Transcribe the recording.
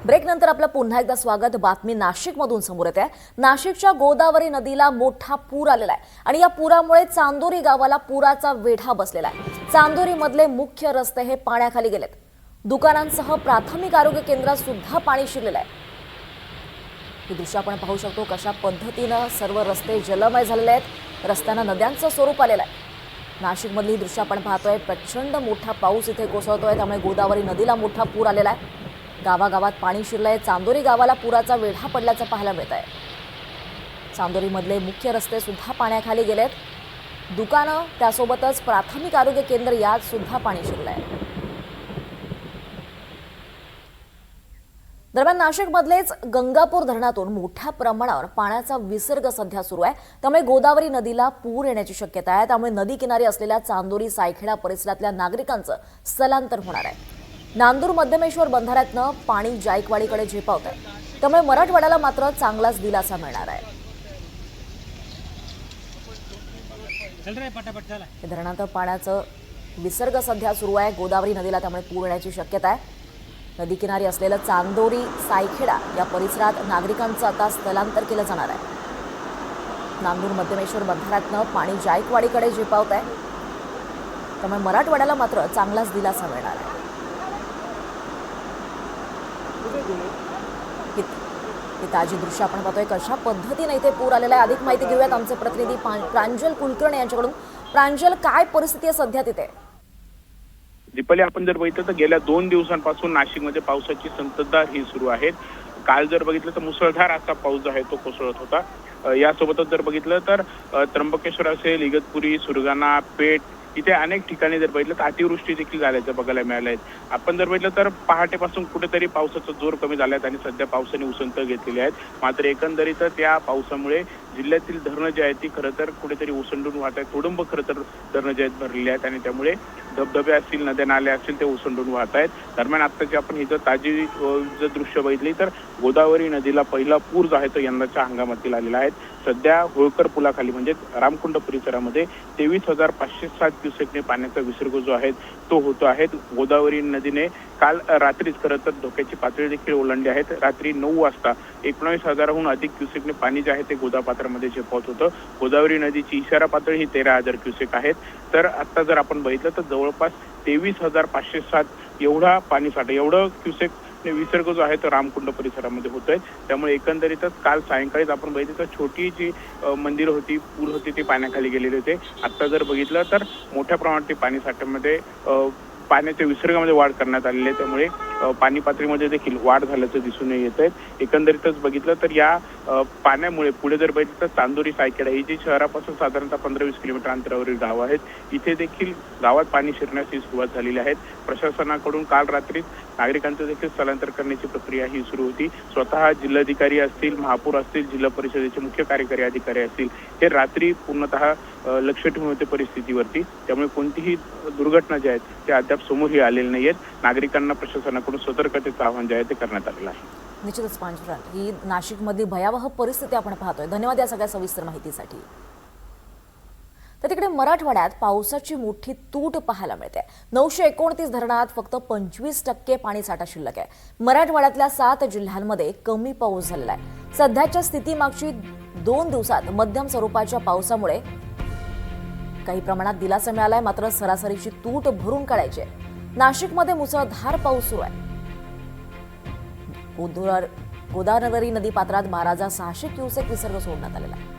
Break नंतर आपलं पुन्हा एकदा स्वागत। बातमी नाशिकमधून समोर येते आहे। नाशिकच्या गोदावरी नदीला मोठा पूर आलेला आहे आणि या पुरामुळे चांदोरी गावाला पुराचा वेढा बसलेला आहे। चांदोरीमधले मुख्य रस्ते हे पाण्याखाली गेलेत। दुकानांसह प्राथमिक आरोग्य केंद्रात सुद्धा पाणी शिरलेलं आहे। हे दृश्य आपण पाहू शकतो कशा पद्धतीने सर्व रस्ते जलमय झालेले आहेत। रस्त्यांना नद्यांचं स्वरूप आलेलं आहे। नाशिकमधली दृश्य आपण पाहतोय। प्रचंड मोठा पाऊस इथे कोसळतोय, त्यामुळे गोदावरी नदीला मोठा पूर आलेला आहे। गावागावात पाणी शिरलंय। चांदोरी गावाला पुराचा वेढा पडल्याचं पाहायला मिळत आहे। चांदोरीमधले मुख्य रस्ते सुद्धा पाण्याखाली गेलेत। दुकानं त्यासोबतच प्राथमिक आरोग्य केंद्र यात सुद्धा पाणी शिरलंय। दरम्यान नाशिकमधलेच गंगापूर धरणातून मोठ्या प्रमाणावर पाण्याचा विसर्ग सध्या सुरू आहे, त्यामुळे गोदावरी नदीला पूर येण्याची शक्यता आहे। त्यामुळे नदी किनारी असलेल्या चांदोरी सायखेडा परिसरातल्या नागरिकांचं स्थलांतर होणार आहे। नांदूर मध्यमेश्वर बंधाऱ्यातनं पाणी जायकवाडीकडे झेपावत आहे, त्यामुळे मराठवाड्याला मात्र चांगलाच दिलासा मिळणार आहे। धरणात पाण्याचं विसर्ग सध्या सुरू आहे गोदावरी नदीला, त्यामुळे पूर येण्याची शक्यता आहे। नदी किनारी असलेलं चांदोरी सायखेडा या परिसरात नागरिकांचं आता स्थलांतर केलं जाणार आहे। नांदूर मध्यमेश्वर बंधाऱ्यातनं पाणी जायकवाडीकडे झेपावत आहे, त्यामुळे मराठवाड्याला मात्र चांगलाच दिलासा मिळणार आहे। ही ताजी दृश्य आपण पाहतोय कशा पद्धतीने इथे पूर आलेला आहे। अधिक माहिती घेऊयात आमचे प्रतिनिधी प्रांजल कुलकर्णी यांच्याकडून। प्रांजल, काय परिस्थिती आहे सध्या तिथे? दीपाली, आपण जर बघितलं तर गेल्या 2 दिवसांपासून नाशिकमध्ये पावसाची संततधार ही सुरू आहे। काल जर बघितलं तर मुसळधार असा पाऊस जो आहे तो कोसळत होता। यासोबतच जर बघितलं तर त्र्यंबकेश्वर असेल, इगतपुरी, सुरगाणा, पेठ इथे अनेक ठिकाणी जर बघितलं तर अतिवृष्टी देखील झाल्याचं बघायला मिळालं आहे। आपण जर बघितलं तर पहाटेपासून कुठेतरी पावसाचा जोर कमी झाला आहे आणि सध्या पावसाने उसंत घेतलेली आहेत। मात्र एकंदरीतच या पावसामुळे जिल्ह्यातील धरणं जी आहेत ती खरं तर कुठेतरी ओसंडून वाहत आहेत। तुडुंब खरं तर धरणं जी आहेत भरलेली आहेत आणि त्यामुळे धबधबे असतील, नद्या नाले असतील ते ओसंडून वाहत आहेत। दरम्यान आत्ताची आपण ही जर ताजी जर दृश्य बघितली तर गोदावरी नदीला पहिला पूर जो आहे तो यंदाच्या हंगामातील आलेला आहे। सध्या होळकर पुलाखाली म्हणजे रामकुंड परिसरामध्ये 23,507 क्युसेकने पाण्याचा विसर्ग जो आहे तो होतो आहे। गोदावरी नदीने काल रात्रीच खरं तर धोक्याची पातळी देखील ओलांडली आहे। रात्री 9 वाजता 19,000हून अधिक क्युसेकने पाणी जे आहे ते गोदापात्रामध्ये झेपावत होतं। गोदावरी नदीची इशारा पातळी ही 13,000 क्युसेक आहेत। तर आता जर आपण बघितलं तर जवळपास 23,507 एवढा पाणीसाठा, एवढं क्युसेक विसर्ग जो आहे तो रामकुंड परिसरामध्ये होतोय। त्यामुळे एकंदरीतच काल सायंकाळीच आपण बघितलं तर छोटी जी मंदिरं होती, पूल होती ते पाण्याखाली गेलेले होते। आता जर बघितलं तर मोठ्या प्रमाणात ते पाणी साठ्यामध्ये पाण्याच्या विसर्गामध्ये वाढ करण्यात आलेली आहे। त्यामुळे पाणी पातळीमध्ये देखील वाढ झाल्याचं दिसून येत आहे। एकंदरीतच बघितलं तर या पाण्यामुळे पुढे जर बघितलं तर चांदोरी सायखेडा ही जी शहरापासून साधारणतः 15-20 किलोमीटर अंतरावरील गावं आहेत, इथे देखील गावात पाणी शिरण्यास सुरुवात झालेली आहे। प्रशासनाकडून काल रात्रीच नागरिकांचं देखील स्थलांतर करण्याची प्रक्रिया ही सुरू होती। स्वतः जिल्हाधिकारी असतील, महापौर असतील, जिल्हा परिषदेचे मुख्य कार्यकारी अधिकारी असतील, हे रात्री पूर्णतः लक्ष ठेवून होते परिस्थितीवरती। त्यामुळे कोणतीही दुर्घटना जी आहेत ते अद्याप समोरही आलेली नाहीयेत। नागरिकांना प्रशासनाकडून सतर्कतेचं आवाहन जे आहे ते करण्यात आलेलं आहे। निश्चितच प्रांजल, ही नाशिकमधली भयावह परिस्थिती आपण पाहतोय। धन्यवाद या सगळ्या सविस्तर माहितीसाठी। तर तिकडे मराठवाड्यात पावसाची मोठी तूट पाहायला मिळते। 929 धरणात फक्त 25% पाणी साठा शिल्लक आहे। मराठवाड्यातल्या 7 जिल्ह्यांमध्ये कमी पाऊस झालेला आहे। सध्याच्या स्थितीमागची 2 दिवसात मध्यम स्वरूपाच्या पावसामुळे काही प्रमाणात दिलासा मिळालाय, मात्र सरासरीची तूट भरून काढायची आहे। नाशिकमध्ये मुसळधार पाऊस सुरू आहे। गोदावरी नदी पात्रात 12,600 क्युसेक विसर्ग सोडण्यात आलेला आहे।